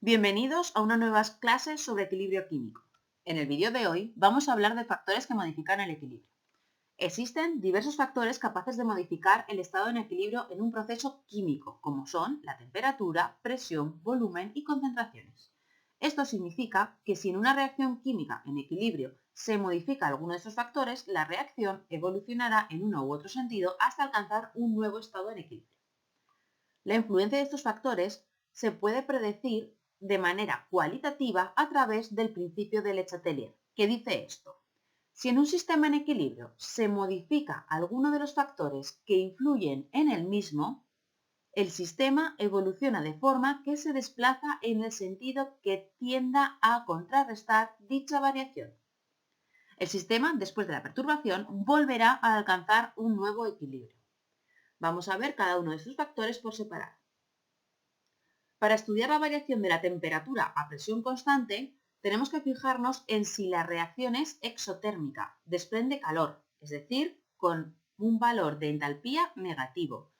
Bienvenidos a una nueva clase sobre equilibrio químico. En el vídeo de hoy vamos a hablar de factores que modifican el equilibrio. Existen diversos factores capaces de modificar el estado en equilibrio en un proceso químico, como son la temperatura, presión, volumen y concentraciones. Esto significa que si en una reacción química en equilibrio se modifica alguno de estos factores, la reacción evolucionará en uno u otro sentido hasta alcanzar un nuevo estado en equilibrio. La influencia de estos factores se puede predecir de manera cualitativa a través del principio de Le Chatelier, que dice esto. Si en un sistema en equilibrio se modifica alguno de los factores que influyen en el mismo, el sistema evoluciona de forma que se desplaza en el sentido que tienda a contrarrestar dicha variación. El sistema, después de la perturbación, volverá a alcanzar un nuevo equilibrio. Vamos a ver cada uno de estos factores por separado. Para estudiar la variación de la temperatura a presión constante, tenemos que fijarnos en si la reacción es exotérmica, desprende calor, es decir, con un valor de entalpía negativo,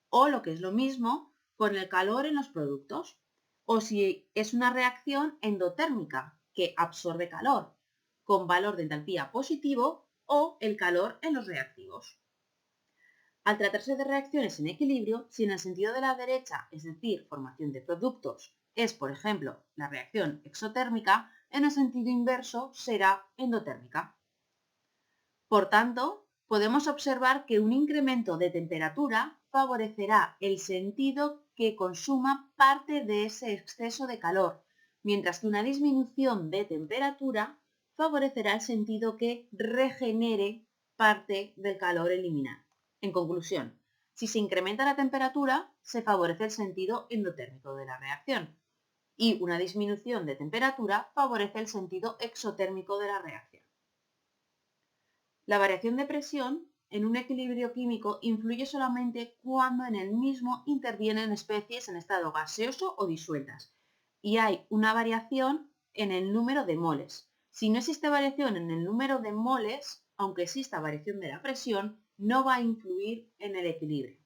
o lo que es lo mismo, con el calor en los productos, o si es una reacción endotérmica, que absorbe calor, con valor de entalpía positivo, o el calor en los reactivos. Al tratarse de reacciones en equilibrio, si en el sentido de la derecha, es decir, formación de productos, es, por ejemplo, la reacción exotérmica, en el sentido inverso será endotérmica. Por tanto, podemos observar que un incremento de temperatura favorecerá el sentido que consuma parte de ese exceso de calor, mientras que una disminución de temperatura favorecerá el sentido que regenere parte del calor eliminado. En conclusión, si se incrementa la temperatura, se favorece el sentido endotérmico de la reacción y una disminución de temperatura favorece el sentido exotérmico de la reacción. La variación de presión en un equilibrio químico influye solamente cuando en el mismo intervienen especies en estado gaseoso o disueltas y hay una variación en el número de moles. Si no existe variación en el número de moles, aunque exista variación de la presión, no va a influir en el equilibrio.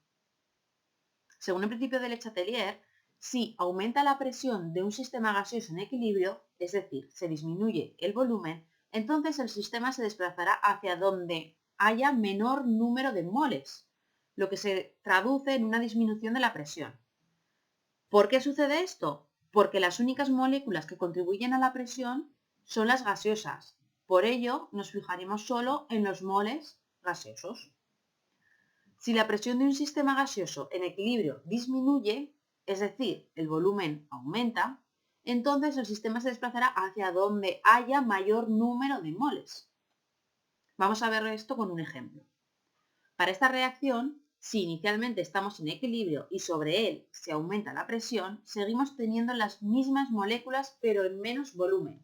Según el principio de Le Chatelier, si aumenta la presión de un sistema gaseoso en equilibrio, es decir, se disminuye el volumen, entonces el sistema se desplazará hacia donde haya menor número de moles, lo que se traduce en una disminución de la presión. ¿Por qué sucede esto? Porque las únicas moléculas que contribuyen a la presión son las gaseosas. Por ello, nos fijaremos solo en los moles gaseosos. Si la presión de un sistema gaseoso en equilibrio disminuye, es decir, el volumen aumenta, entonces el sistema se desplazará hacia donde haya mayor número de moles. Vamos a ver esto con un ejemplo. Para esta reacción, si inicialmente estamos en equilibrio y sobre él se aumenta la presión, seguimos teniendo las mismas moléculas pero en menos volumen,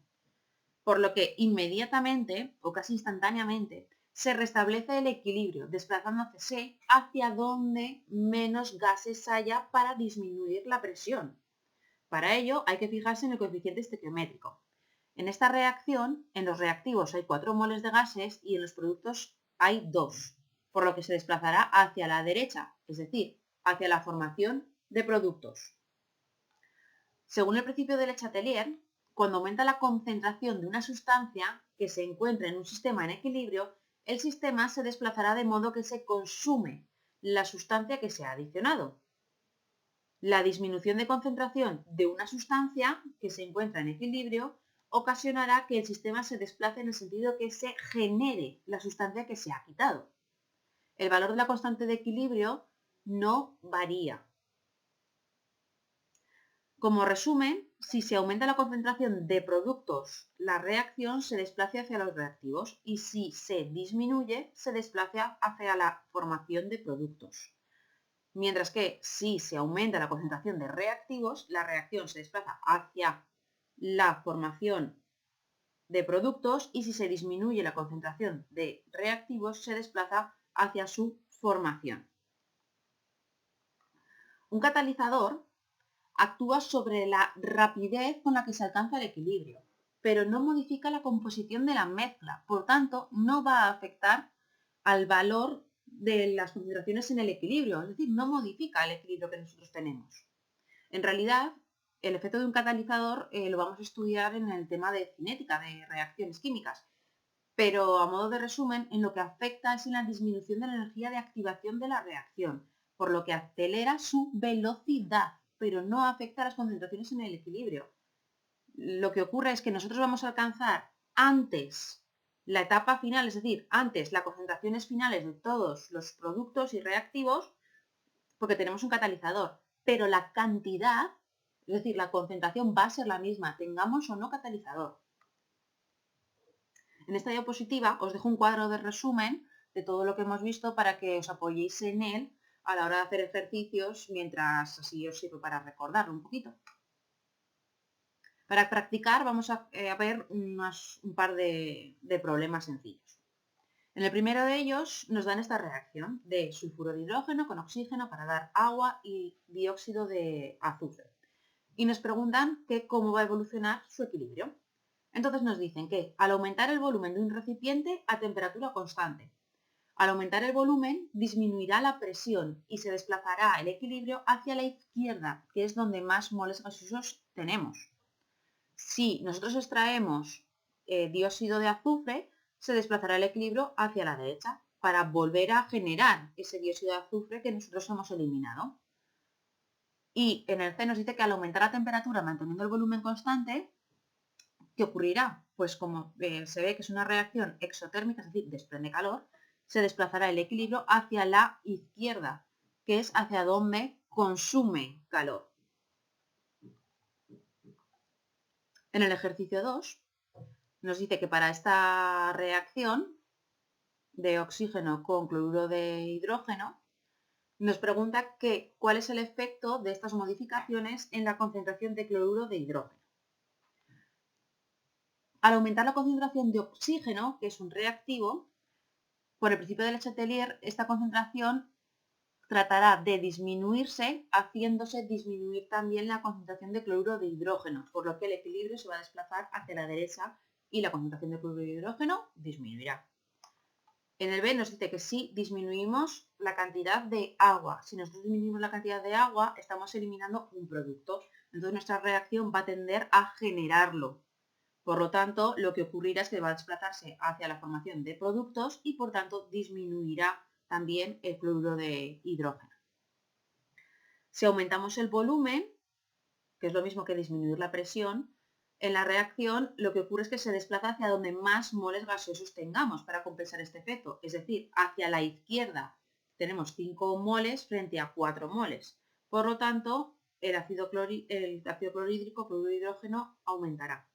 por lo que inmediatamente o casi instantáneamente se restablece el equilibrio, desplazándose hacia donde menos gases haya para disminuir la presión. Para ello hay que fijarse en el coeficiente estequiométrico. En esta reacción, en los reactivos hay 4 moles de gases y en los productos hay 2, por lo que se desplazará hacia la derecha, es decir, hacia la formación de productos. Según el principio de Le Chatelier, cuando aumenta la concentración de una sustancia que se encuentra en un sistema en equilibrio, el sistema se desplazará de modo que se consume la sustancia que se ha adicionado. La disminución de concentración de una sustancia que se encuentra en equilibrio ocasionará que el sistema se desplace en el sentido que se genere la sustancia que se ha quitado. El valor de la constante de equilibrio no varía. Como resumen, si se aumenta la concentración de productos, la reacción se desplaza hacia los reactivos y si se disminuye, se desplaza hacia la formación de productos. Mientras que si se aumenta la concentración de reactivos, la reacción se desplaza hacia la formación de productos y si se disminuye la concentración de reactivos, se desplaza hacia su formación. Un catalizador actúa sobre la rapidez con la que se alcanza el equilibrio, pero no modifica la composición de la mezcla, por tanto, no va a afectar al valor de las concentraciones en el equilibrio, es decir, no modifica el equilibrio que nosotros tenemos. En realidad, el efecto de un catalizador lo vamos a estudiar en el tema de cinética, de reacciones químicas. Pero a modo de resumen, en lo que afecta es en la disminución de la energía de activación de la reacción, por lo que acelera su velocidad, pero no afecta a las concentraciones en el equilibrio. Lo que ocurre es que nosotros vamos a alcanzar antes la etapa final, es decir, antes las concentraciones finales de todos los productos y reactivos, porque tenemos un catalizador, pero la cantidad, es decir, la concentración va a ser la misma, tengamos o no catalizador. En esta diapositiva os dejo un cuadro de resumen de todo lo que hemos visto para que os apoyéis en él a la hora de hacer ejercicios, mientras así os sirve para recordarlo un poquito. Para practicar vamos a ver un par de problemas sencillos. En el primero de ellos nos dan esta reacción de sulfuro de hidrógeno con oxígeno para dar agua y dióxido de azufre. Y nos preguntan cómo va a evolucionar su equilibrio. Entonces nos dicen que al aumentar el volumen de un recipiente a temperatura constante, al aumentar el volumen disminuirá la presión y se desplazará el equilibrio hacia la izquierda, que es donde más moles gaseosos tenemos. Si nosotros extraemos dióxido de azufre, se desplazará el equilibrio hacia la derecha para volver a generar ese dióxido de azufre que nosotros hemos eliminado. Y en el C nos dice que al aumentar la temperatura manteniendo el volumen constante, ¿qué ocurrirá? Pues como se ve que es una reacción exotérmica, es decir, desprende calor, se desplazará el equilibrio hacia la izquierda, que es hacia donde consume calor. En el ejercicio 2 nos dice que para esta reacción de oxígeno con cloruro de hidrógeno, nos pregunta cuál es el efecto de estas modificaciones en la concentración de cloruro de hidrógeno. Al aumentar la concentración de oxígeno, que es un reactivo, por el principio de Le Chatelier, esta concentración tratará de disminuirse, haciéndose disminuir también la concentración de cloruro de hidrógeno, por lo que el equilibrio se va a desplazar hacia la derecha y la concentración de cloruro de hidrógeno disminuirá. En el B nos dice que si disminuimos la cantidad de agua, si nosotros disminuimos la cantidad de agua, estamos eliminando un producto. Entonces nuestra reacción va a tender a generarlo. Por lo tanto, lo que ocurrirá es que va a desplazarse hacia la formación de productos y por tanto disminuirá también el cloruro de hidrógeno. Si aumentamos el volumen, que es lo mismo que disminuir la presión, en la reacción lo que ocurre es que se desplaza hacia donde más moles gaseosos tengamos para compensar este efecto, es decir, hacia la izquierda tenemos 5 moles frente a 4 moles. Por lo tanto, el ácido clorhídrico, cloruro de hidrógeno, aumentará.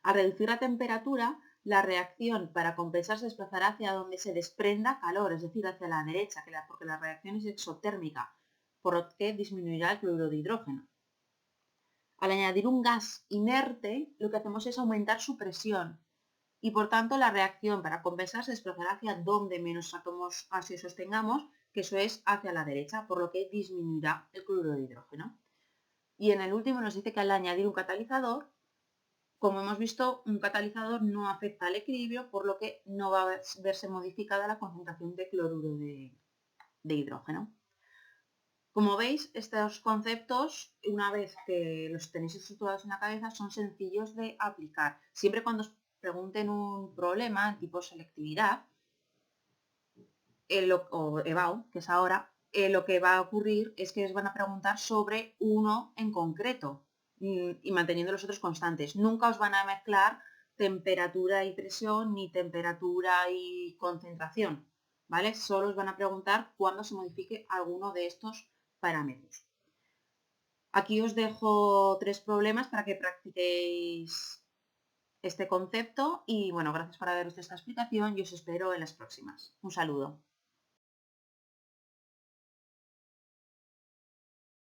Al reducir la temperatura, la reacción para compensar se desplazará hacia donde se desprenda calor, es decir, hacia la derecha, porque la reacción es exotérmica, por lo que disminuirá el cloruro de hidrógeno. Al añadir un gas inerte, lo que hacemos es aumentar su presión y por tanto la reacción para compensar se desplazará hacia donde menos átomos gaseosos tengamos, que eso es hacia la derecha, por lo que disminuirá el cloruro de hidrógeno. Y en el último nos dice que al añadir un catalizador, como hemos visto, un catalizador no afecta al equilibrio, por lo que no va a verse modificada la concentración de cloruro de hidrógeno. Como veis, estos conceptos, una vez que los tenéis estructurados en la cabeza, son sencillos de aplicar. Siempre cuando os pregunten un problema tipo selectividad, o EBAU, que es ahora, lo que va a ocurrir es que os van a preguntar sobre uno en concreto y manteniendo los otros constantes. Nunca os van a mezclar temperatura y presión ni temperatura y concentración, ¿vale? Solo os van a preguntar cuándo se modifique alguno de estos parámetros. Aquí os dejo 3 problemas para que practiquéis este concepto y bueno, gracias por haber visto esta explicación y os espero en las próximas. Un saludo.